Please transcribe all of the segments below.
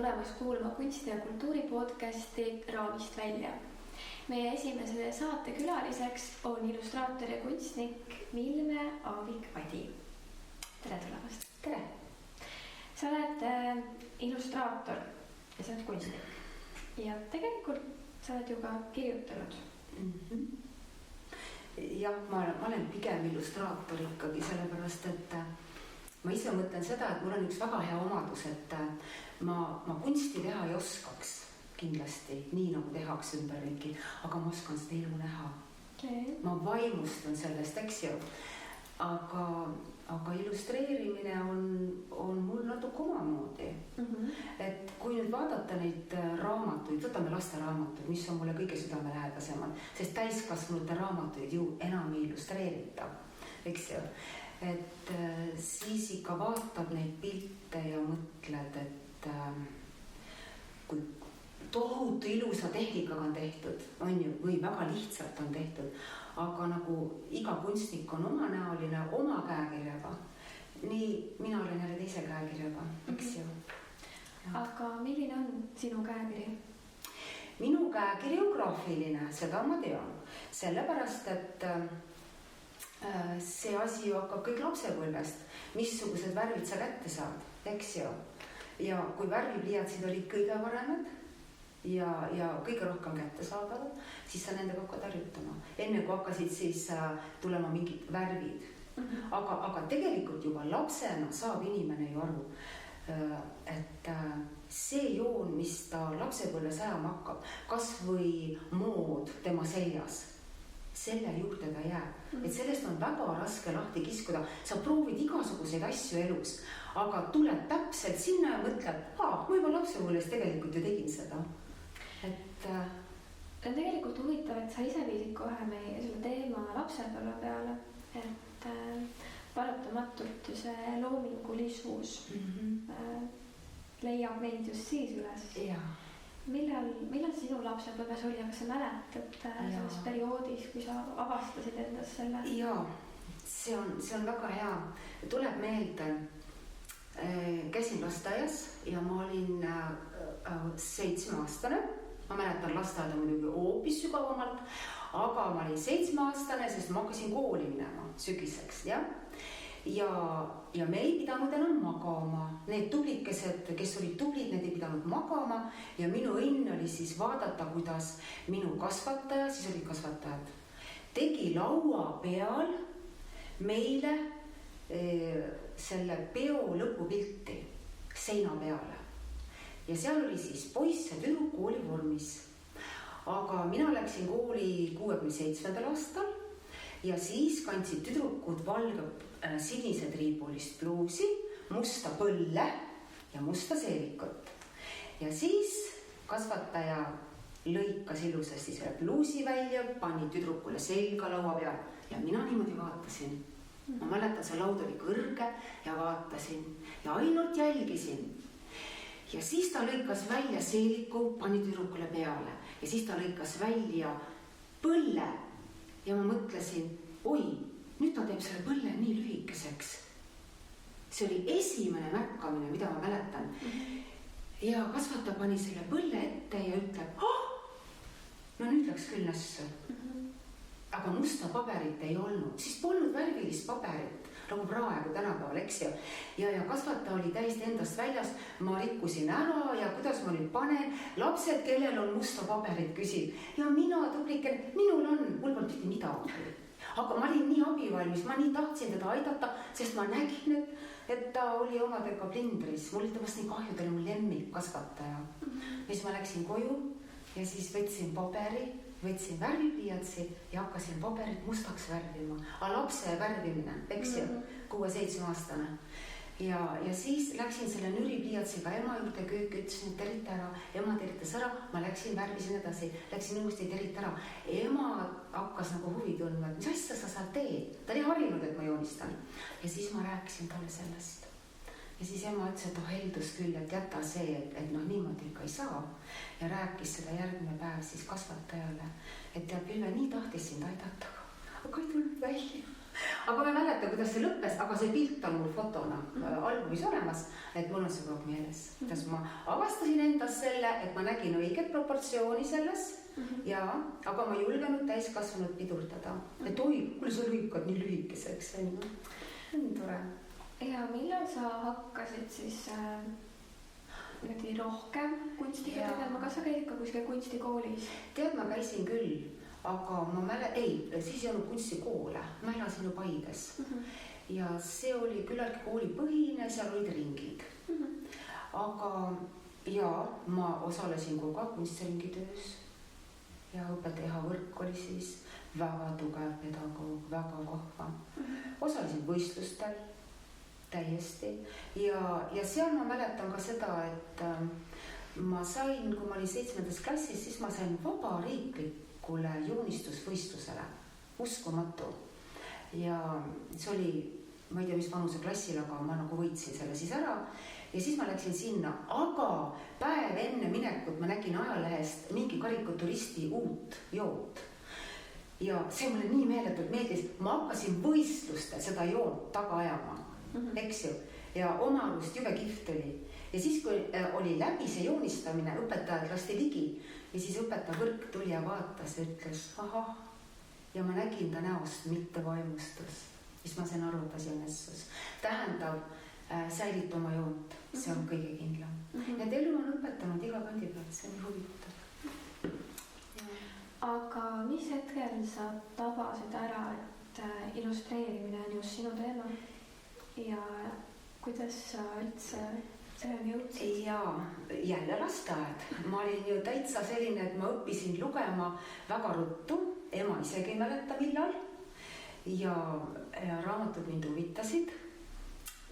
tulemast kuulma kunsti ja kultuuri podcasti Raamist välja. Meie esimese saate külaliseks on illustraator ja kunstnik Vilme Aavik-Adi. Tere tulemast! Tere! Sa oled illustraator ja sa oled kunstnik. Ja tegelikult sa oled ju ka kirjutanud. Jah, ma olen pigem illustraator ikkagi sellepärast, et ma ise mõtlen seda, et mul on üks väga hea omadus, et ma kunsti teha ei oskaks kindlasti, nii nagu tehakse ümberringi, aga ma oskan seda ilmu näha. Okay. Ma vaimustun sellest, eks ju. Aga illustreerimine on mul natuke omamoodi. Et kui nüüd vaadata neid raamatuid, võtame lasteraamatuid, mis on mulle kõige südamelähedasemad, sest täiskasvanute raamatuid ju enam ei illustreerita, eks ju. Et siis ikka vaatab neid pilte ja mõtled, et kui tohutu ilusa tehnikaga on tehtud, on ju, või väga lihtsalt on tehtud, aga nagu iga kunstnik on omanäoline oma käekirjaga, nii mina olen jälle teise käekirjaga, eks ju. Aga milline on sinu käekiri? Minu käekiri on graafiline, seda ma tean, sellepärast, et see asi ju hakkab kõik lapsepõlvest, missugused värvid sa kätte saad, eks ju. Ja kui värvipliiatsid olid kõige paremad ja kõige rohkem kätte saadavad, siis sa nendega hakkad harjutama. Enne kui hakkasid siis tulema mingid värvid. Aga tegelikult juba lapsena saab inimene ju aru, et see joon, mis ta lapsepõlve sajama hakkab, kas või mood tema seljas, selle juurde ta jääb. Et sellest on väga raske lahti kiskuda. Sa proovid igasuguseid asju elus, aga tuled täpselt sinna ja mõtled, ma juba lapsepõlves tegelikult ju tegin seda. Et on tegelikult huvitav, et sa ise viisid kohe meie selle teema lapsepõlve peale, et paratamatult see loomingulisus leiab meid just siis üles. Ja. Millal sinu lapsepõlves oli, aga sa mäletad selles perioodis, kui sa avastasid endas selle? Jaa, see on väga hea. Tuleb meelde, käisin lasteaias ja ma olin 7-aastane. Ma mäletan lasteaeda muidugi hoopis sügavamalt, aga ma olin 7-aastane, sest ma hakkasin kooli minema sügiseks, jah. Ja me ei pidanud enam magama. Need tublikesed, kes olid tublid, need ei pidanud magama. Ja minu õnn oli siis vaadata, kuidas minu kasvataja, siis olid kasvatajad, tegi laua peal meile selle peo lõpupilti seina peale. Ja seal oli siis poiss ja tüdruk kooli vormis. Aga mina läksin kooli 67. aastal ja siis kandsid tüdrukud valge sinised riibulist pluusi, musta põlle ja musta seelikut. Ja siis kasvataja lõikas ilusasti selle pluusi välja, pani tüdrukule selga laua peal ja mina niimoodi vaatasin. Ma mäletan, see laud oli kõrge ja vaatasin ja ainult jälgisin. Ja siis ta lõikas välja seeliku, pani tüdrukule peale ja siis ta lõikas välja põlle ja ma mõtlesin, oi, nüüd ta teeb selle põlle nii lühikeseks. See oli esimene märkamine, mida ma mäletan. Ja kasvataja pani selle põlle ette ja ütleb, no nüüd läks küll nässu. Aga musta paberit ei olnud, siis polnud värvilist paberit, nagu praegu tänapäeval, eks ju. Ja kasvataja oli täiesti endast väljas, ma rikkusin ära ja kuidas ma nüüd panen. Lapsed, kellel on musta paberit, küsib. Ja mina tubliken, minul on, mul polnud mitte midagi. Aga ma olin nii abivalmis, ma nii tahtsin teda aidata, sest ma nägin, et ta oli omadega plindris. Mul oli temast nii kahju, ta oli mul lemmik kasvataja. Ja siis ma läksin koju ja siis võtsin paberi, võtsin värvipliiatsi ja hakkasin paberit mustaks värvima. Lapse värvimine, eks ju, 6-7-aastane. Ja siis läksin selle nüripliiatsiga ema juurde kööki, ütlesin, et terita ära. Ema teritas ära, ma läksin, värvisin edasi, läksin uuesti terita ära. Ema hakkas nagu huvi tundma, et mis asja sa seal teed? Ta oli harinud, et ma joonistan. Ja siis ma rääkisin talle sellest. Ja siis ema ütles, et heldus küll, et jäta see, et niimoodi ikka ei saa. Ja rääkis seda järgmine päev siis kasvatajale, et teab, Vilme nii tahtis sind aidata, aga ei tulnud välja. aga ma ei mäleta, kuidas see lõppes, aga see pilt on mul fotona albumis olemas, et mul on see kogu aeg meeles. Kuidas ma avastasin endas selle, et ma nägin õiget proportsiooni selles ja, aga ma ei julgenud täiskasvanud pidurdada. Et oi, kuule sa lühikad nii lühikeseks. On tore. Ja millal sa hakkasid siis rohkem kunstiga tegema? Kas sa käid ikka kuskil kunstikoolis? Tead, ma käisin küll, aga siis ei olnud kunstikoole. Ma elasin ju Paides. Ja see oli küllaltki koolipõhine, seal olid ringid. Aga ja ma osalesin kogu aeg kunstiringi töös. Ja õpetaja Võrk oli siis väga tugev pedagoog, väga vahva. Osalesin võistlustel täiesti ja seal ma mäletan ka seda, et ma sain, kui ma olin 7. klassis, siis ma sain vabariiklikule joonistusvõistlusele. Uskumatu. Ja see oli, ma ei tea, mis vanuse klassil, aga ma nagu võitsin selle siis ära. Ja siis ma läksin sinna, aga päev enne minekut ma nägin ajalehest mingi karikaturisti uut joont. Ja see mulle nii meeletult meeldis, ma hakkasin võistlustel seda joont taga ajama. Eks ju, ja oma arust jube kihvt oli. Ja siis, kui oli läbi see joonistamine, õpetajad lasti ligi ja siis õpetaja Võrk tuli ja vaatas ja ütles, ahah, ja ma nägin ta näost mitte vaimustus, siis ma sain aru, et asi on essus. Tähendab, säilita oma joont, see on kõige kindlam. Need elu on õpetanud iga kandi pealt, see on huvitav. Aga mis hetkel sa tabasid ära, et illustreerimine on just sinu teema? Ja kuidas sa üldse selleni jõudsid? Jaa, jälle lasteaed. Ma olin ju täitsa selline, et ma õppisin lugema väga ruttu. Ema isegi ei mäleta millal. Ja raamatud mind huvitasid.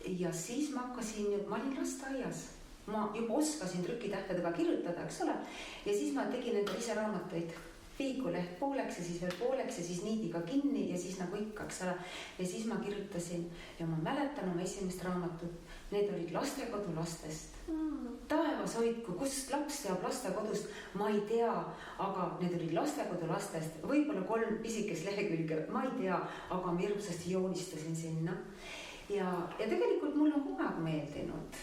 Ja siis ma olin lasteaias. Ma juba oskasin trükitähtedega kirjutada, eks ole. Ja siis ma tegin enda ise raamatuid. Piikuleht pooleks ja siis veel pooleks ja siis niidiga kinni ja siis nagu ikka, eks ole. Ja siis ma kirjutasin ja ma mäletan oma esimest raamatut. Need olid lastekodu lastest. Taevas hoidku, kust laps teab lastekodust, ma ei tea, aga need olid lastekodu lastest. Võib-olla 3 pisikest lehekülge, ma ei tea, aga ma hirmsasti joonistasin sinna. Ja tegelikult mul on kogu aeg meeldinud,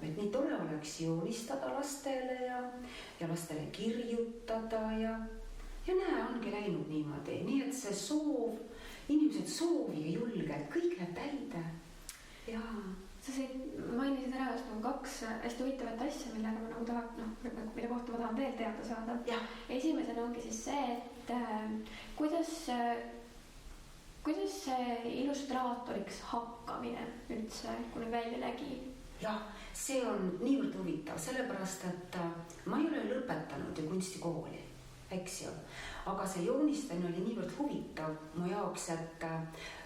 et nii tore oleks joonistada lastele ja lastele kirjutada ja näe, ongi läinud niimoodi. Nii et see soov, inimesed soovi ja julge, et kõik läheb täide. Jaa. Sa mainisid ära, et on 2 hästi huvitavat asja, millega ma nagu tahan, mille kohta ma tahan veel teada saada. Ja. Esimesena ongi siis see, et kuidas see illustraatoriks hakkamine üldse, kui välja nägi? Jah, see on niivõrd huvitav, sellepärast, et ma ei ole lõpetanud ju kunstikooli, eks ju. Aga see joonistamine oli niivõrd huvitav mu jaoks, et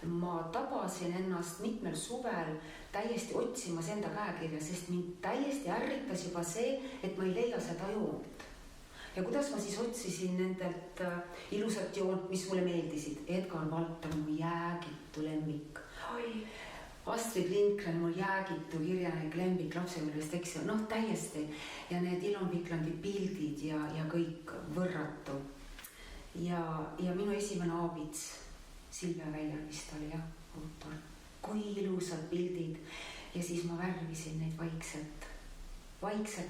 ma tabasin ennast mitmel suvel täiesti otsimas enda käekirja, sest mind täiesti ärritas juba see, et ma ei leia seda joont. Ja kuidas ma siis otsisin nendelt ilusat joont, mis mulle meeldisid. Edgar Valter, mu jäägitu lemmik. Astrid Lindgren, mul jäägitu kirjanik lemmik lapsepõlvest, eks ju. Täiesti. Ja need Ilon Viklandi pildid ja kõik võrratu. Ja minu esimene aabits, Silvia Väljar vist oli autor. Kui ilusad pildid. Ja siis ma värvisin neid vaikselt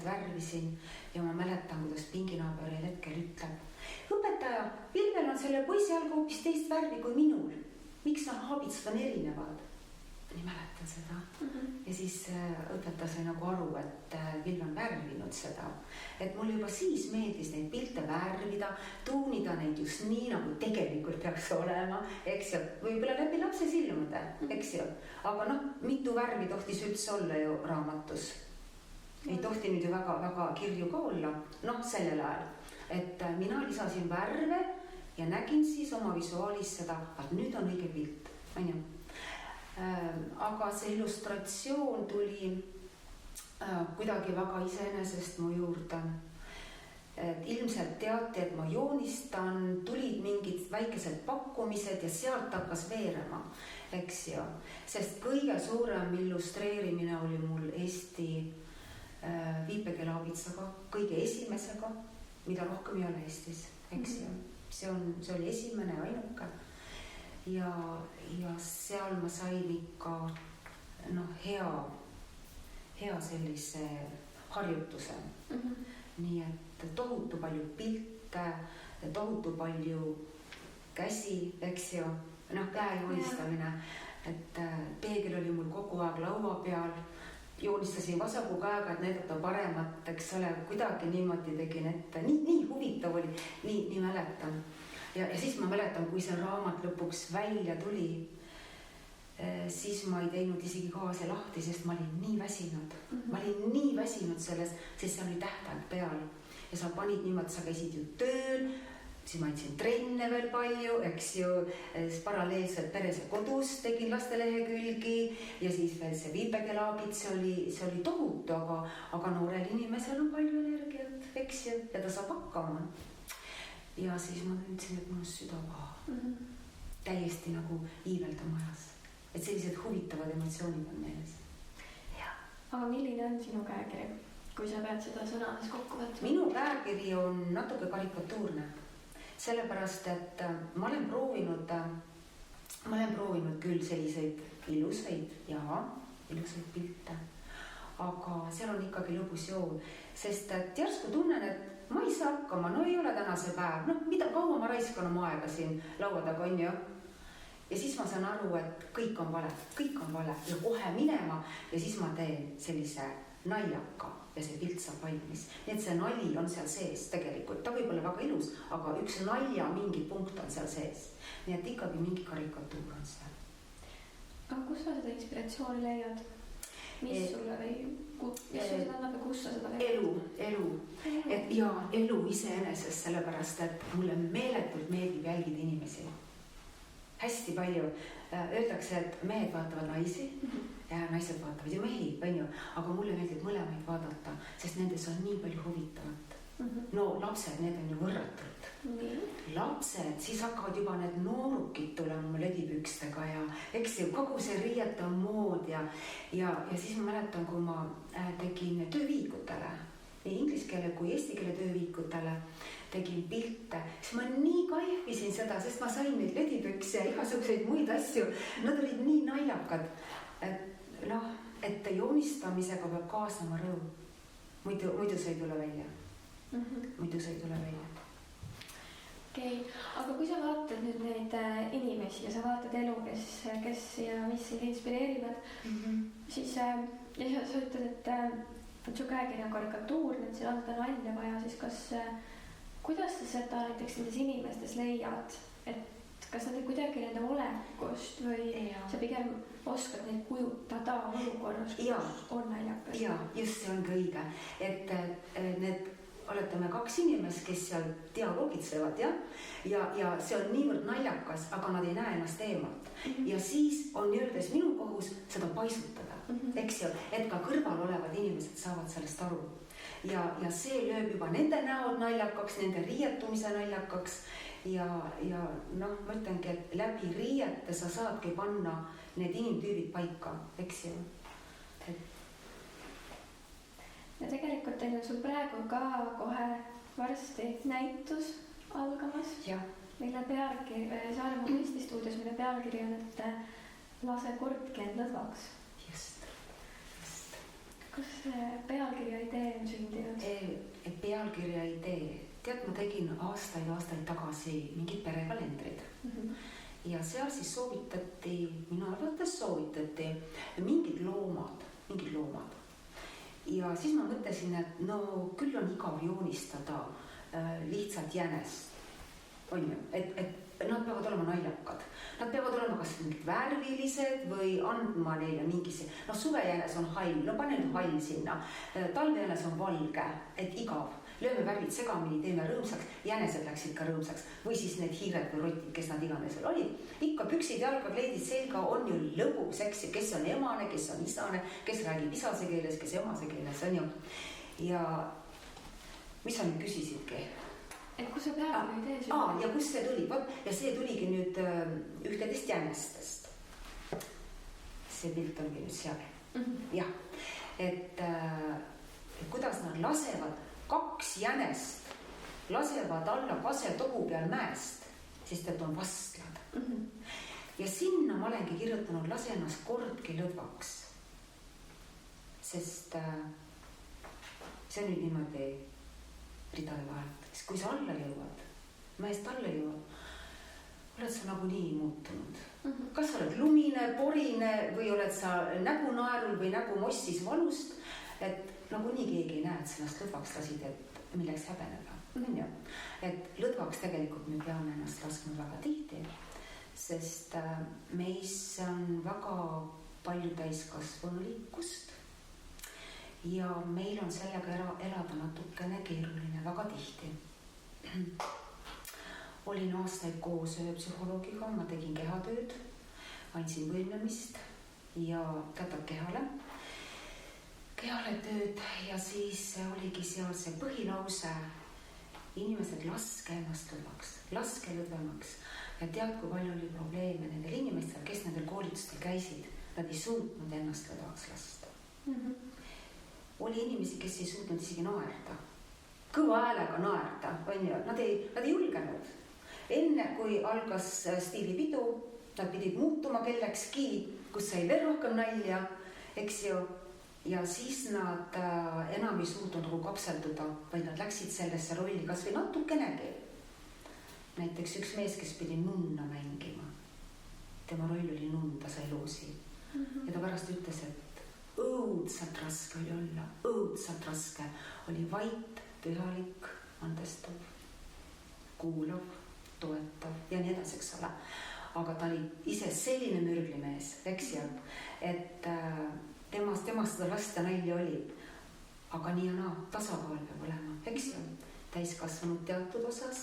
värvisin ja ma mäletan, kuidas pinginaaber hetkel ütleb. Õpetaja, Vilvel on selle poisi all hoopis teist värvi kui minul. Miks nad aabitsad on erinevad? Ma ei mäletan seda. Ja siis õpetaja sai nagu aru, et Vilvel on värvinud seda. Et mul juba siis meeldis neid pilte värvida, tuunida neid just nii, nagu tegelikult peaks olema. Eks ju, võib-olla läbi lapse silmude, eks ju. Aga mitu värvi tohtis üldse olla ju raamatus. Ei tohti nüüd ju väga kirju ka olla, sellel ajal. Et mina lisasin värve ja nägin siis oma visuaalis seda, et nüüd on õige pilt. Aga see illustratsioon tuli kuidagi väga iseenesest mu juurde. Et ilmselt teati, et ma joonistan, tulid mingid väikesed pakkumised ja sealt hakkas veerema, eks ju. Sest kõige suurem illustreerimine oli mul Eesti viipekeeleaabitsaga, kõige esimesega, mida rohkem ei ole Eestis, eks ju. See oli esimene ja ainuke. ja seal ma sain ikka hea sellise harjutuse. Nii et tohutu palju pilte, tohutu palju käsi, eks ju, käe joonistamine, et peegel oli mul kogu aeg laua peal, joonistasin vasaku käega, et näidata paremat, eks ole, kuidagi niimoodi tegin ette, nii huvitav oli, nii mäletan. Ja siis ma mäletan, kui see raamat lõpuks välja tuli, siis ma ei teinud isegi kaase lahti, sest ma olin nii väsinud. Ma olin nii väsinud selles, sest seal oli tähtaeg peal ja sa panid niimoodi, sa käisid ju tööl, siis ma andsin trenne veel palju, eks ju, paralleelselt peres ja kodus tegin lastelehekülgi ja siis veel see viipekelaabid, see oli tohutu, aga noorel inimesel on palju energiat, eks ju, ja ta saab hakkama. Ja siis ma tundsin, et mul on süda paha. Täiesti nagu iiveldama ajas. Et sellised huvitavad emotsioonid on meeles. Aga milline on sinu käekiri, kui sa pead seda sõnades kokku võtma? Minu käekiri on natuke karikatuurne. Sellepärast, et ma olen proovinud küll selliseid ilusaid pilte, aga seal on ikkagi lõbus joon, sest et järsku tunnen, et ma ei saa hakkama, ei ole täna see päev, mida kaua ma raiskan oma aega siin laua taga on ju. Ja siis ma saan aru, et kõik on vale ja kohe minema ja siis ma teen sellise naljaka ja see pilt saab valmis. Nii et see nali on seal sees tegelikult, ta võib olla väga ilus, aga üks nalja mingi punkt on seal sees. Nii et ikkagi mingi karikatuur on seal. Aga kus sa seda inspiratsiooni leiad? Mis sulle seda annab ja kus sa seda leiad? Elu. Elu iseenesest, sellepärast, et mulle meeletult meeldib jälgida inimesi. Hästi palju. Öeldakse, et mehed vaatavad naisi ja naised vaatavad ju mehi, on ju, aga mulle meeldib mõlemaid vaadata, sest nendes on nii palju huvitavat. Lapsed, need on ju võrratult. Lapsed, siis hakkavad juba need noorukid tulema ledipükstega ja eks ju, kogu see riietav mood ja siis ma mäletan, kui ma tegin tööviikutele, nii inglise keele kui eesti keele tööviikutele, tegin pilte, siis ma nii kaihvisin seda, sest ma sain neid ledipükse ja igasuguseid muid asju. Nad olid nii naljakad, et joonistamisega peab kaasnema rõõm. Muidu sa ei tule välja. Okei, aga kui sa vaatad nüüd neid inimesi ja sa vaatad elu, kes ja mis sind inspireerivad, siis sa ütled, et su käekiri on karikatuurne, et seal anda nalja vaja, siis kuidas sa seda näiteks nendes inimestes leiad, et kas nad kuidagi nende olekust või sa pigem oskad neid kujutada olukorras, kus on naljakas? Just see on ka õige, et need oletame 2 inimest, kes seal dialoogitsevad ja see on niivõrd naljakas, aga nad ei näe ennast eemalt. Ja siis on öeldes minu kohus seda paisutada, eks ju, et ka kõrval olevad inimesed saavad sellest aru. Ja see lööb juba nende näod naljakaks, nende riietumise naljakaks ja ma ütlengi, et läbi riiete sa saadki panna need inimtüübid paika, eks ju. Ja tegelikult on sul praegu ka kohe varsti näitus algamas, mille pealkiri, Saaremaa kunstistuudios, mille pealkiri on, et lase kordki end lõdvaks. Just. Kus pealkirja idee on sündinud? Pealkirja idee. Tead, ma tegin aastaid tagasi mingid perekalendrid. Ja seal siis minu arvates soovitati mingid loomad. Ja siis ma mõtlesin, et küll on igav joonistada lihtsalt jänest. On ju, et nad peavad olema naljakad. Nad peavad olema kas mingid värvilised või andma neile mingisse. Suvejänes on hall, pane nüüd hall sinna. Talvejänes on valge, et igav. Lööme värvid segamini, teeme rõõmsaks. Jänesed läksid ka rõõmsaks. Või siis need hiired või rotid, kes nad iganes veel olid. Ikka püksid, jalga, kleidid selga on ju lõbus, eks, kes on emane, kes on isane, kes räägib isase keeles, kes emase keeles on ju. Ja mis sa nüüd küsisidki? Et kus see pealkiri idee sündis? Ja kus see tuli? Ja see tuligi nüüd 11 jänestest. See pilt ongi nüüd seal. Jah, et kuidas nad lasevad 2 jänest, lasevad alla kasetohu peal mäest, sest et on vastlad. ja sinna ma olengi kirjutanud, lase ennast kordki lõdvaks. Sest see on nüüd niimoodi ridade vahelt, sest kui sa alla jõuad, mäest alla jõuad, oled sa nagunii muutunud. Kas sa oled lumine, porine või oled sa nägunaerul või nägumossis valust, et nagunii keegi ei näe, et sa ennast lõdvaks lasid, et milleks häbeneda. Et lõdvaks tegelikult me peame ennast laskma väga tihti, sest meis on väga palju täiskasvanulikkust ja meil on sellega elada natukene keeruline väga tihti. Olin aastaid koos psühholoogiga, ma tegin kehatööd, andsin võimlemist ja tätab kehale tööd ja siis oligi seal see põhilause, inimesed, laske ennast lõdvaks, laske lõdvemaks. Ja tead, kui palju oli probleeme nendel inimestel, kes nendel koolitustel käisid, nad ei suutnud ennast lõdvaks lasta. Oli inimesi, kes ei suutnud isegi naerda, kõva häälega naerda, nad ei julgenud. Enne kui algas stiilipidu, nad pidid muutuma kellekski, kus sai veel rohkem nalja, eks ju. Ja siis nad enam ei suutnud nagu kapselduda, vaid nad läksid sellesse rolli kas või natukenegi. Näiteks üks mees, kes pidi nunna mängima. Tema roll oli nunn, ta sai loosi. Ja ta pärast ütles, et õudselt raske oli olla, õudselt raske. Oli vait, pühalik, andestav, kuulav, toetav ja nii edasi, eks ole. Aga ta oli ise selline mürglimees, eks ju, et temast seda laste nalja oli. Aga nii ja naa, tasakaal peab olema, eks ju. Täiskasvanud teatud osas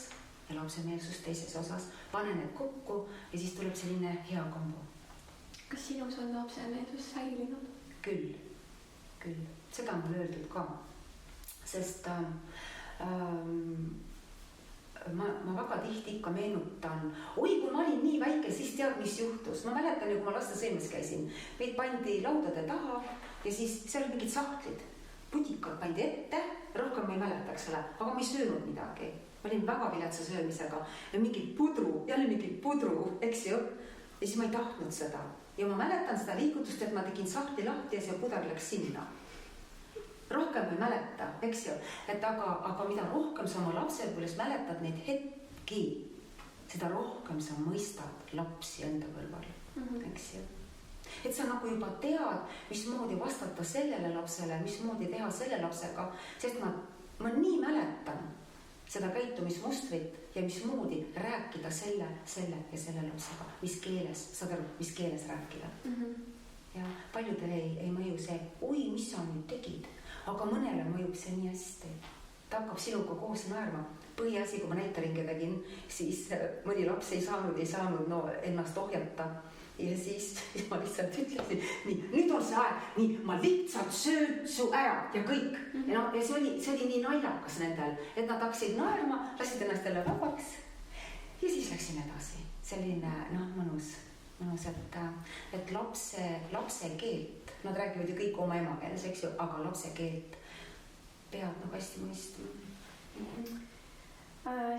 ja lapse meelsus teises osas. Pane need kokku ja siis tuleb selline hea kombo. Kas sinus on lapse meelsus säilinud? Küll. Seda on mul öeldud ka. Sest ma väga tihti ikka meenutan, oi, kui ma olin nii väike, siis tead, mis juhtus. Ma mäletan ju, kui ma lastesõimes käisin, meid pandi laudade taha ja siis seal mingid sahtlid, putikad pandi ette, rohkem ma ei mäleta, eks ole, aga ma ei söönud midagi. Ma olin väga viletsa söömisega ja mingid pudru, eks ju, ja siis ma ei tahtnud seda. Ja ma mäletan seda liikutust, et ma tegin sahtli lahti ja see puder läks sinna. Rohkem ei mäleta, eks ju, et aga mida rohkem sa oma lapsepõlves mäletad neid hetki, seda rohkem sa mõistad lapsi enda kõrval, eks ju. Et sa nagu juba tead, mismoodi vastata sellele lapsele, mismoodi teha selle lapsega, sest ma nii mäletan seda käitumismustrit ja mismoodi rääkida selle ja selle lapsega, mis keeles, saad aru, mis keeles rääkida. Ja paljudele ei mõju see, oi, mis sa nüüd tegid, aga mõnele mõjub see nii hästi. Ta hakkab sinuga koos naerma. Põhiasi, kui ma näitaringe tegin, siis mõni laps ei saanud ennast ohjata. Ja siis ma lihtsalt ütlesin, nii, nüüd on see aeg, nii, ma lihtsalt söön su ära ja kõik. Ja see oli nii naljakas nendel, et nad hakkasid naerma, lasid ennast jälle vabaks ja siis läksin edasi. Selline, mõnus, et lapse keelt, nad räägivad ju kõik oma emakeeles, eks ju, aga lapse keelt peab nagu hästi mõistma.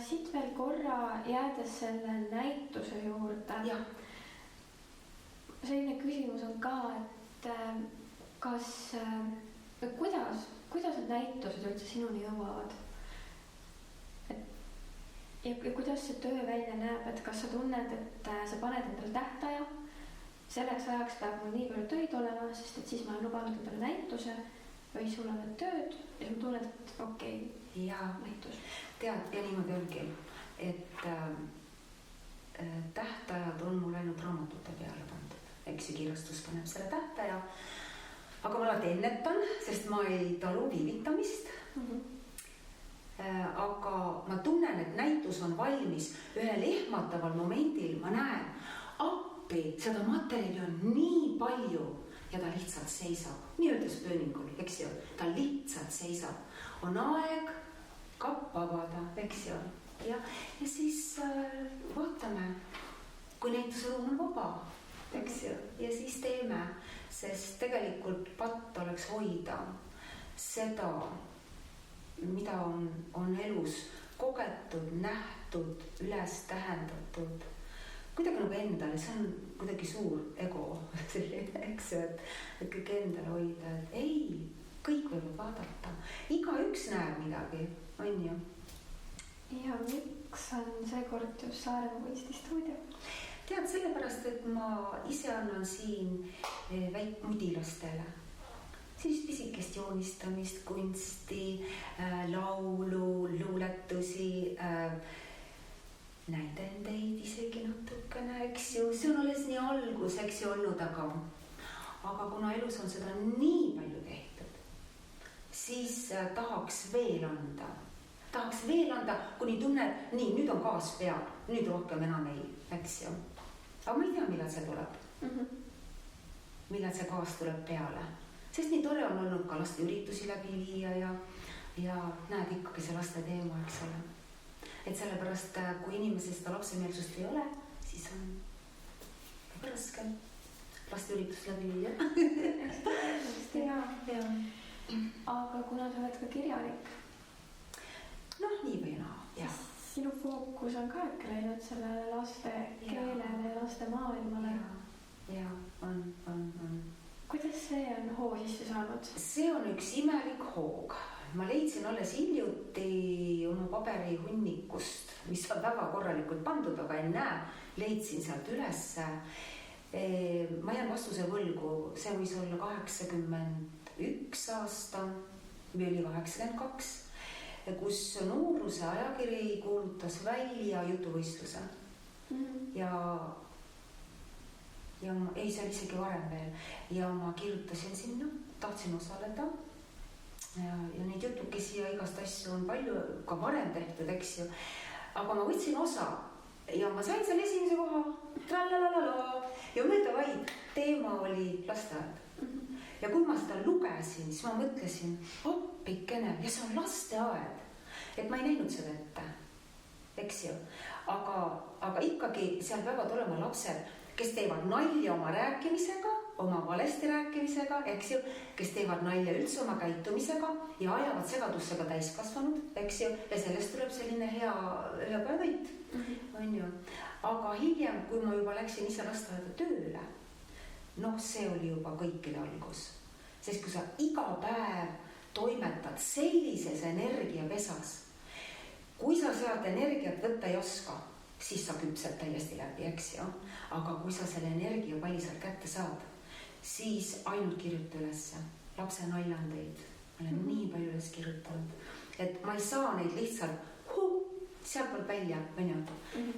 Siit veel korra jäädes selle näituse juurde. Jah. Selline küsimus on ka, et kuidas need näitused üldse sinuni jõuavad? Ja kuidas see töö välja näeb, et kas sa tunned, et sa paned endale tähtaja, selleks ajaks peab mul nii palju töid olema, sest et siis ma olen lubanud endale näituse või sul on need tööd ja sa tunned, et okei, näitus. Tead, ja niimoodi ongi, et tähtajad on mul ainult raamatute peale pandud, eks ju, kirjastus paneb selle tähtaja, aga ma alati ennetan, sest ma ei talu viivitamist. Aga ma tunnen, et näitus on valmis ühel ehmataval momendil, ma näen appi, seda materjali on nii palju ja ta lihtsalt seisab, nii öeldes pööningul, eks ju, ta lihtsalt seisab, on aeg kapp avada, eks ju, ja siis vaatame, kui näituseruum on vaba, eks ju, ja siis teeme, sest tegelikult patt oleks hoida seda, mida on elus kogetud, nähtud, üles tähendatud, kuidagi nagu endale, see on kuidagi suur ego, eks ju, et kõik endale hoida, et ei, kõik võivad vaadata, igaüks näeb midagi, on ju. Ja miks on seekord just Saaremaa kunstistuudio? Tead, sellepärast, et ma ise annan siin mudilastele siis pisikest joonistamist, kunsti, laulu, luuletusi, näidendeid isegi natukene, eks ju, see on alles nii algus, eks ju, olnud, aga kuna elus on seda nii palju tehtud, siis tahaks veel anda, kuni tunned, nii, nüüd on gaas peal, nüüd rohkem enam ei, eks ju. Aga ma ei tea, millal see tuleb, millal see gaas tuleb peale, sest nii tore on olnud ka laste üritusi läbi viia ja näed ikkagi see laste teema, eks ole. Et sellepärast, kui inimesel seda lapsemeelsust ei ole, siis on väga raske laste üritust läbi viia. Ja. Aga kuna sa oled ka kirjanik, noh, nii või naa, jah. Sinu fookus on ka ikka läinud sellele laste keelele ja laste maailmale. Ja, on. Kuidas see on hoo sisse saanud? See on üks imelik hoog. Ma leidsin alles hiljuti oma paberihunnikust, mis on väga korralikult pandud, aga ei näe, leidsin sealt ülesse. Ma jään vastuse võlgu, see võis olla 81 aasta või oli 82, kus Nooruse ajakiri kuulutas välja jutuvõistluse. Ja ei, see oli isegi varem veel. Ja ma kirjutasin sinna, tahtsin osaleda. Ja neid jutukesi ja igast asju on palju ka varem tehtud, eks ju. Aga ma võtsin osa ja ma sain seal esimese koha. Ja mõelda vaid, teema oli lasteaed. Ja kui ma seda lugesin, siis ma mõtlesin, hoppikene, ja see on lasteaed. Et ma ei näinud seda ette, eks ju. Aga ikkagi seal peavad olema lapsed, kes teevad nalja oma rääkimisega, oma valesti rääkimisega, eks ju, kes teevad nalja üldse oma käitumisega ja ajavad segadusse ka täiskasvanud, eks ju, ja sellest tuleb selline hea päevõit, on ju. Aga hiljem, kui ma juba läksin ise lasteaeda tööle, noh, see oli juba kõikide algus. Sest kui sa iga päev toimetad sellises energiapesas, kui sa sealt energiat võtta ei oska, siis sa küpsed täiesti läbi, eks ju. Aga kui sa selle energia palli sealt kätte saad, siis ainult kirjuta ülesse. Lapse naljandeid. Ma olen nii palju üles kirjutanud. Et ma ei saa neid lihtsalt sealt poolt välja,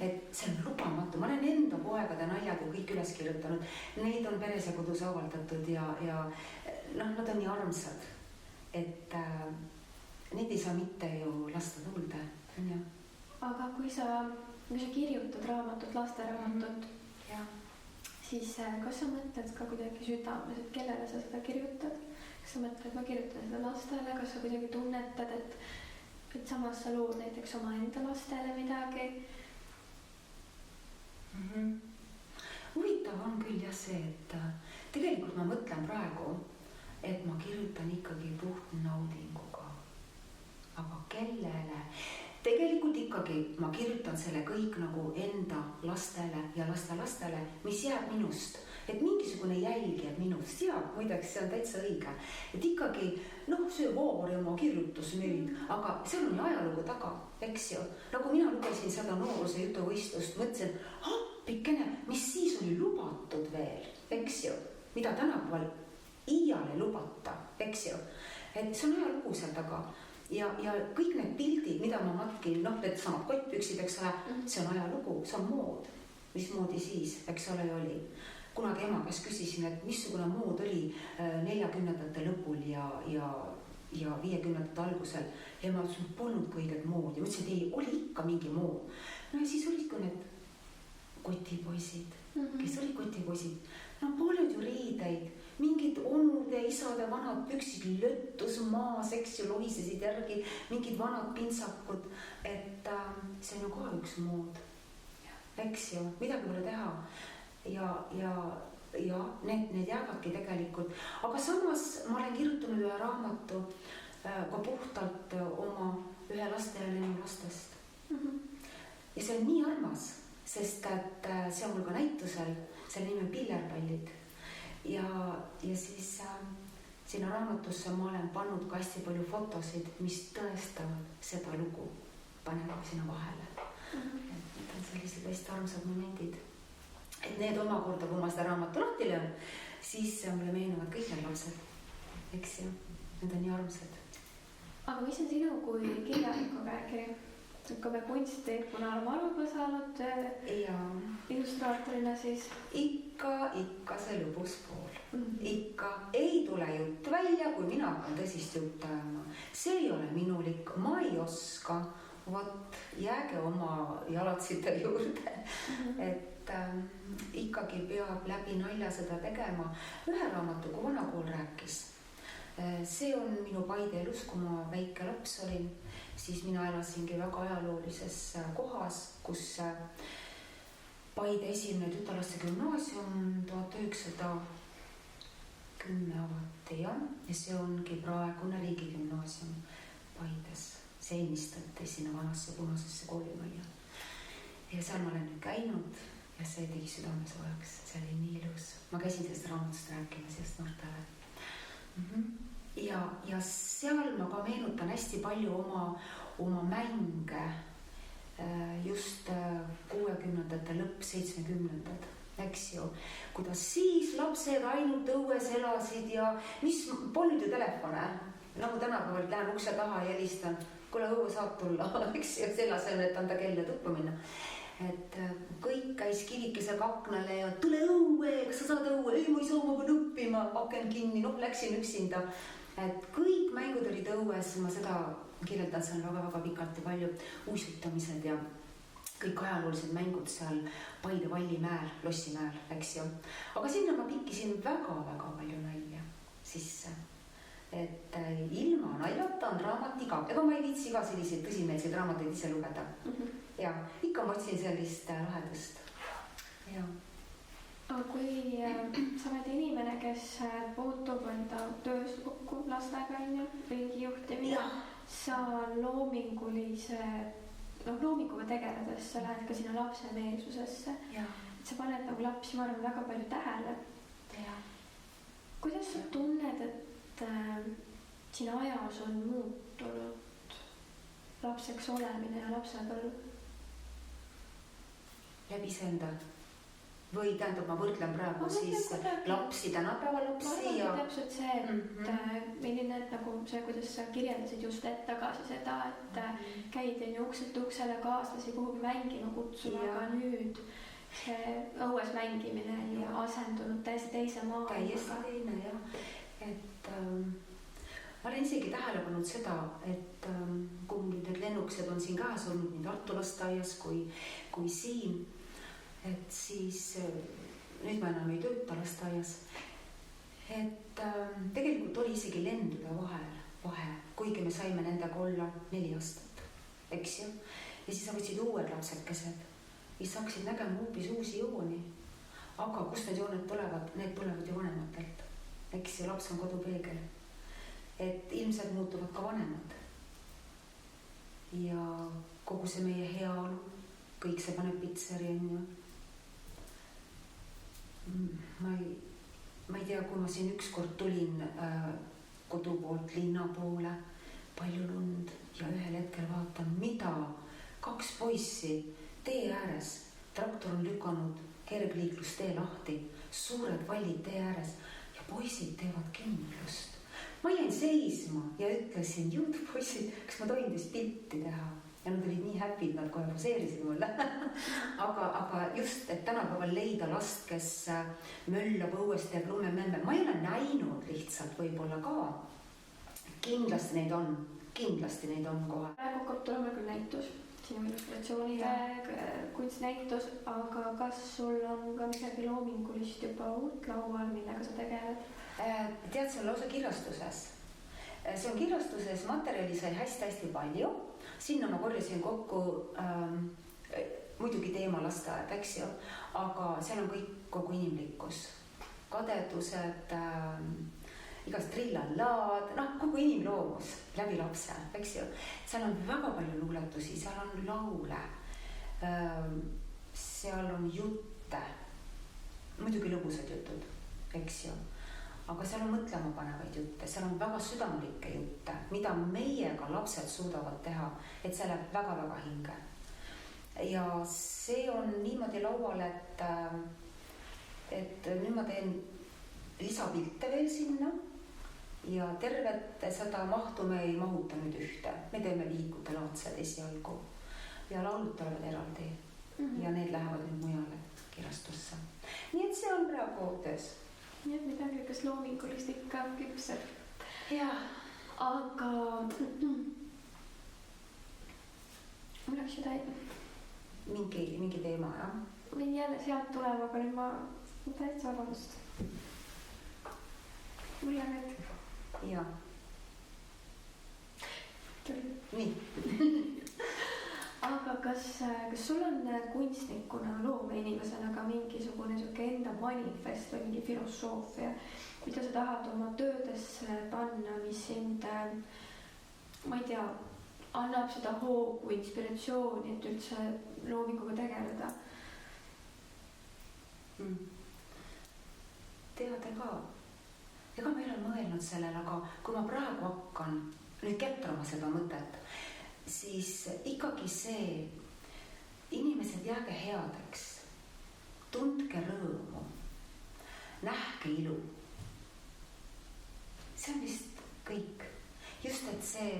et see on lubamatu. Ma olen enda poegade naljad kõik üles kirjutanud. Neid on peres ja kodus avaldatud ja nad on nii armsad, et neid ei saa mitte ju lasta tulde. Aga kui sa kirjutad raamatut, lasteraamatut, siis kas sa mõtled ka kuidagi südames, et kellele sa seda kirjutad? Kas sa mõtled, ma kirjutan seda lastele, kas sa kuidagi tunnetad, et samas sa lood näiteks oma enda lastele midagi? Huvitav on küll jah see, et tegelikult ma mõtlen praegu, et ma kirjutan ikkagi puht naudinguga. Aga kellele? Tegelikult ikkagi ma kirjutan selle kõik nagu enda lastele ja lastele, mis jääb minust. Et mingisugune jälg jääb minust. Ja muideks see on täitsa õige. Et ikkagi, see Vaari oma kirjutus nüüd, aga seal on ajalugu taga, eks ju. Nagu mina lugesin seda Nooruse jutuvõistlust, mõtlesin, hoppikene, mis siis oli lubatud veel, eks ju. Mida tänapäeval iiale lubata, eks ju. Et see on ajalugu seal taga. Ja kõik need pildid, mida ma matkin, need samad kottpüksid, eks ole, see on ajalugu, see on mood. Mismoodi siis, eks ole, oli. Kunagi ema käest küsisin, et missugune mood oli 40ndate lõpul ja 50ndate algusel. Ja ma ütlesin, et polnud õiget mood. Ja mõtlesin, et ei, oli ikka mingi mood. Ja siis olid ka need kotipoisid, kes olid kotipoisid. Paljud ju riideid, mingid onude, isade vanad püksid löttus maas, eks ju, lohisesid järgi, mingid vanad pintsakud, et see on ju ka üks mood, eks ju, midagi pole teha ja need jäävadki tegelikult, aga samas ma olen kirjutanud ühe raamatu ka puhtalt oma ühe laste ja lastest ja see on nii armas, sest et see on mul ka näitusel, selle nimi on Pillerpallid ja siis sinna raamatusse ma olen pannud ka hästi palju fotosid, mis tõestavad seda lugu, panen sinna vahele. Et need on sellised hästi armsad momendid. Et need omakorda, kui ma seda raamatu lahti löön, siis mulle meenuvad kõik need lapsed, eks ju, need on nii armsad. Aga mis on sinu kui kirjaniku käekiri? Kui me kunstiteekuna oleme aruga saanud illustraatorina, siis ikka see lõbus pool. Ikka ei tule jutt välja, kui mina hakkan tõsist jutt ajama. See ei ole minulik, ma ei oska. Vot, jääge oma jalatsite juurde. Et ikkagi peab läbi nalja seda tegema. Ühe raamatu, kui Vanakool rääkis. See on minu Paide elus, kui ma väike laps olin, siis mina elasingi väga ajaloolises kohas, kus Paide esimene tütarlaste gümnaasium 1910 avati ja see ongi praegune riigigümnaasium Paides. See ennistati sinna vanasse punasesse koolimajja. Ja seal ma olen nüüd käinud ja see tegi südame soojaks, see oli nii ilus. Ma käisin sellest raamatust rääkimas just noortele. Ja seal ma ka meenutan hästi palju oma mänge just 60ndate lõpp 70ndad, eks ju, kuidas siis lapsed ainult õues elasid ja mis polnud ju telefone, nagu tänapäeval lähen ukse taha ja helistan, kuule õue saab tulla, eks ju, selle asemel, et anda kella tuppa minna. Et kõik käis kivikesega aknale ja tule õue, kas sa saad õue? Ei, ma ei saa, ma pean õppima, aken kinni, läksin üksinda. Et kõik mängud olid õues, ma seda kirjeldan seal väga-väga pikalt ja palju uisutamised ja kõik ajaloolised mängud seal Paide Vallimäel, Lossimäel, eks ju. Aga sinna ma pikkisin väga-väga palju nalja sisse. Et ilma naljata on raamat igav. Ega ma ei viitsi iga selliseid tõsimeelseid raamatuid ise lugeda. Ja ikka ma otsin sellist lahedust. Ja. Aga kui sa oled inimene, kes puutub enda töös kokku lastega, ringijuhtimine, sa loominguga tegeledes, sa lähed ka sinna lapse meelsusesse. Sa paned nagu lapsi, ma arvan, väga palju tähele. Kuidas sa tunned, et siin ajas on muutunud lapseks olemine ja lapsepõlv? Läbi senda. Või tähendab, ma võrdlen praegu siis lapsi, tänapäeva lapsi ja... Ma arvan, täpselt see, et milline nagu see, kuidas sa kirjeldasid just tagasi seda, et käid ukselt uksele kaaslasi kuhugi mängima kutsuma, aga nüüd see õues mängimine ja asendunud täiesti teise maailmaga. Täiesti teine, jah. Et ma olen isegi tähele pannud seda, et kui nüüd need lennukesed on siin käes olnud nii Tartu lasteaias kui siin, et siis nüüd ma enam ei tööta lasteaias, et tegelikult oli isegi lendude vahe, kuigi me saime nendega olla 4 aastat, eks ju, ja siis võtsid uued lapsekesed, mis hakkasid nägema hoopis uusi jooni, aga kust need jooned tulevad, need tulevad ju vanematelt, eks ju, laps on kodupeegel, et ilmselt muutuvad ka vanemad ja kogu see meie heaolu, kõik see paneb pitseri, on ju. Ma ei tea, kui ma siin ükskord tulin kodu poolt linna poole, palju lund ja ühel hetkel vaatan, mida 2 poissi tee ääres, traktor on lükanud kergliiklustee lahti, suured vallid tee ääres ja poisid teevad kindlust. Ma jäin seisma ja ütlesin, jõud poisid, kas ma tohin teist pilti teha? Ja nad olid nii happy, nad kohe poseerisid mulle. aga just, et tänapäeval leida last, kes möllab õuest ja lumememme. Ma ei ole näinud lihtsalt võib-olla ka. Kindlasti neid on kohe. Praegu hakkab tulema küll näitus, sinu illustratsioonide kunstnäitus, aga kas sul on ka midagi loomingulist juba uut laual, millega sa tegeled? Tead, see on lausa kirjastuses. See on kirjastuses, materjali sai hästi palju. Sinna ma korjasin kokku muidugi teema lasteaed, eks ju, aga seal on kõik kogu inimlikkus. Kadedused, igast trillalaad, kogu inimloomus läbi lapse, eks ju. Seal on väga palju luuletusi, seal on laule. seal on jutte, muidugi lõbusad jutud, eks ju, aga seal on mõtlema panevaid jutte, seal on väga südamlikke jutte, mida meiega lapsed suudavad teha, et see läheb väga-väga hinge. Ja see on niimoodi laual, et nüüd ma teen lisapilte veel sinna ja tervet seda mahtu me ei mahuta nüüd ühte, me teeme vihikute-laadsed esialgu ja laulud tulevad eraldi ja need lähevad nüüd mujale kirastusse. Nii et see on praegu töös. Nii et midagi kas loomingulist ikka küpseb. Jah. Aga mul läks ju mingi teema, jah? Mind jälle sealt tuleb, aga nüüd ma täitsa vabandust. Mul läheb nüüd. Jah. Nii. Aga kas sul on kunstnikuna, loomeinimesena ka mingisugune enda manifest või mingi filosoofia, mida sa tahad oma töödesse panna, mis sind, ma ei tea, annab seda hoogu, inspiratsiooni, et üldse loominguga tegeleda? Teade ka. Ega ma ei ole mõelnud sellele, aga kui ma praegu hakkan nüüd kätrama seda mõtet, siis ikkagi see, inimesed jääge headeks, tundke rõõmu, nähke ilu. See on vist kõik. Just, et see,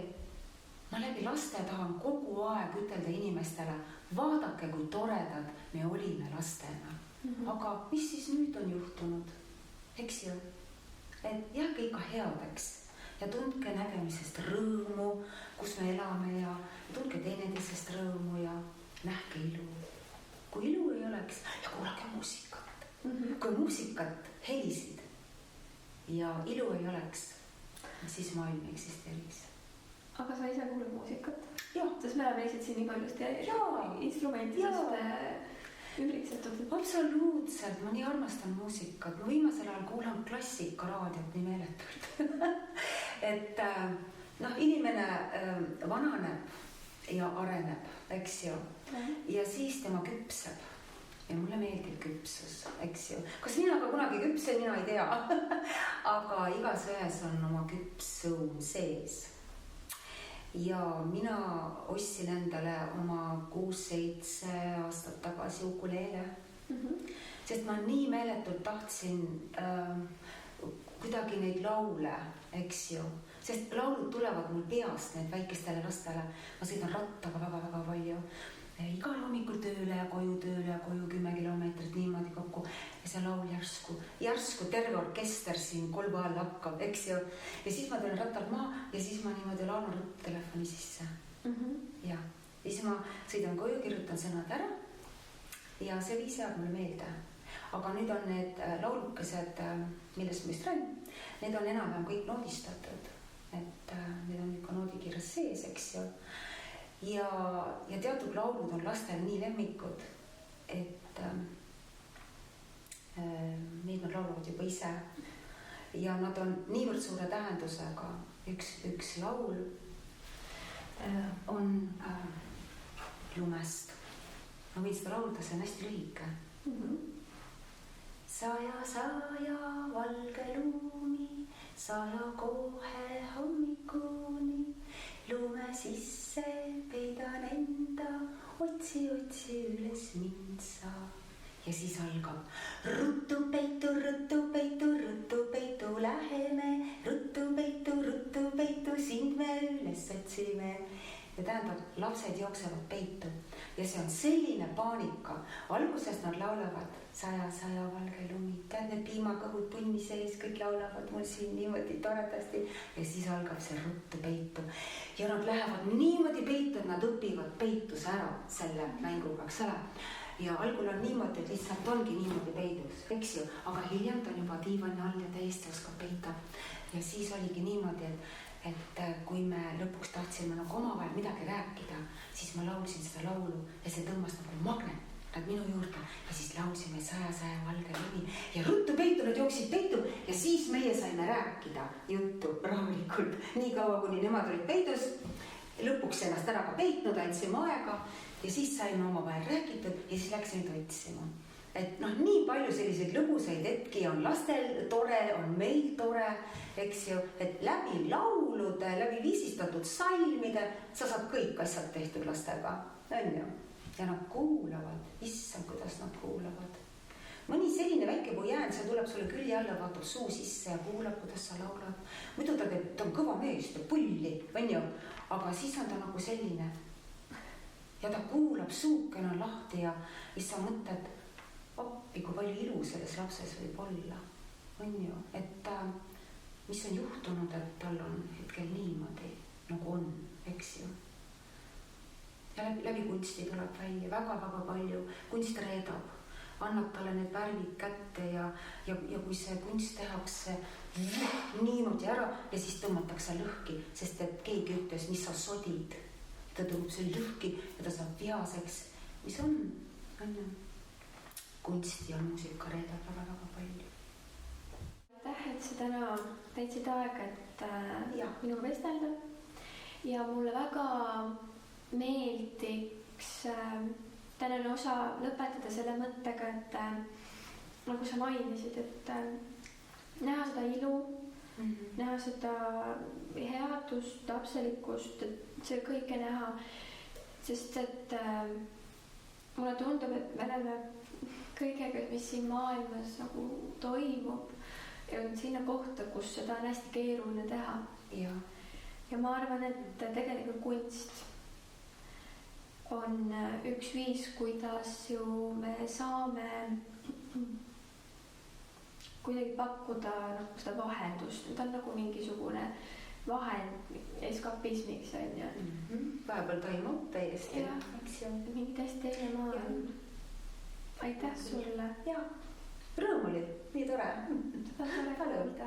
ma läbi laste tahan kogu aeg ütelda inimestele, vaadake, kui toredad me olime lastena. Aga mis siis nüüd on juhtunud? Eks ju, et jääge ikka headeks. Ja tundke nägemisest rõõmu, kus me elame ja tundke teineteisest rõõmu ja nähke ilu. Kui ilu ei oleks, ja kuulake muusikat. Kui muusikat helisid ja ilu ei oleks, siis maailm eksisteeriks. Aga sa ise kuuled muusikat? Jah. Sest me oleme lihtsalt siin nii paljust instrumentidest ümbritsetud. Absoluutselt, ma nii armastan muusikat. Ma viimasel ajal kuulan klassikaraadiot nii meeletult. Et inimene vananeb ja areneb, eks ju. Ja siis tema küpseb. Ja mulle meeldib küpsus, eks ju. Kas mina ka kunagi küpsen, mina ei tea. Aga igas ühes on oma küpsõum sees. Ja mina ostsin endale oma 6-7 aastat tagasi ukuleele. Sest ma nii meeletult tahtsin kuidagi neid laule, eks ju. Sest laulud tulevad mul peast need väikestele lastele. Ma sõidan rattaga väga-väga palju. Igal hommikul tööle ja koju 10 kilomeetrit niimoodi kokku. Ja see laul järsku terve orkester siin kolba all hakkab, eks ju. Ja siis ma tulen rattalt maa ja siis ma niimoodi laulun telefoni sisse. Ja siis ma sõidan koju, kirjutan sõnad ära ja see viis jääb mulle meelde. Aga nüüd on need laulukesed, millest ma just räägin, need on enam-vähem kõik noodistatud. Et need on ikka noodikirjas sees, eks ju. Ja teatud laulud on lastel nii lemmikud, et neid nad laulavad juba ise. Ja nad on niivõrd suure tähendusega. Üks laul on lumest. Ma võin seda laulda, see on hästi lühike. Saja valge lumi, saja kohe hommikuni. Lume sisse peidan enda, otsi üles mind sa. Ja siis algab ruttu peitu, läheme, ruttu peitu, sind me üles otsime. Ja tähendab, lapsed jooksevad peitu ja see on selline paanika. Alguses nad laulavad saja valge lumi, tead need piimakõhud punni sees, kõik laulavad mul siin niimoodi toredasti ja siis algab see ruttu peitu. Ja nad lähevad niimoodi peitu, et nad õpivad peitus ära selle mänguga, eks ole. Ja algul on niimoodi, et lihtsalt ongi niimoodi peidus, eks ju, aga hiljem ta on juba diivani all ja täiesti oskab peita. Ja siis oligi niimoodi, et kui me lõpuks tahtsime nagu omavahel midagi rääkida, siis ma laulsin seda laulu ja see tõmbas nagu magnet minu juurde ja siis laulsime saja valge lumi ja ruttu peitu, nad jooksid peitu ja siis meie saime rääkida juttu rahulikult nii kaua, kuni nemad olid peidus lõpuks ennast ära ka peitnud, andsime aega ja siis saime omavahel räägitud ja siis läksime tantsima. Et noh, nii palju selliseid lõbusaid hetki on lastel tore, on meil tore, eks ju, et läbi laulude, läbi viisistatud salmide sa saad kõik asjad tehtud lastega, on ju. Ja nad kuulavad, issand, kuidas nad kuulavad. Mõni selline väike pojään, see tuleb sulle külje alla, vaatab suu sisse ja kuulab, kuidas sa laulad. Muidu ta on kõva mees, ta pulli, on ju, aga siis on ta nagu selline. Ja ta kuulab, suukene on lahti ja siis sa mõtled, appi, kui palju ilu selles lapses võib olla, on ju, et mis on juhtunud, et tal on hetkel niimoodi, nagu on, eks ju. Ja läbi kunsti tuleb välja väga-väga palju, kunst reedab, annab talle need värvid kätte ja kui see kunst tehakse niimoodi ära ja siis tõmmatakse lõhki, sest et keegi ütles, mis sa sodid, ta tõmbab see lõhki ja ta saab vihaseks, mis on ju. Kunsti ja muusika reedab väga-väga palju. Aitäh, et sa täna täitsid aega, et minuga vestelda. Ja mulle väga meeldiks tänane osa lõpetada selle mõttega, et nagu sa mainisid, et näha seda ilu, näha seda headust, lapselikkust, et see kõike näha, sest et mulle tundub, et me oleme kõigega, mis siin maailmas nagu toimub, jõudnud sinna kohta, kus seda on hästi keeruline teha. Ja ma arvan, et tegelikult kunst on üks viis, kuidas ju me saame kuidagi pakkuda nagu seda vahendust. Ta on nagu mingisugune vahend eskapismiks, on ju. Vahepeal toimub täiesti. Mingi täiesti teine maailm. Aitäh sulle. Rõõm oli, nii tore. Seda on tore kuulda.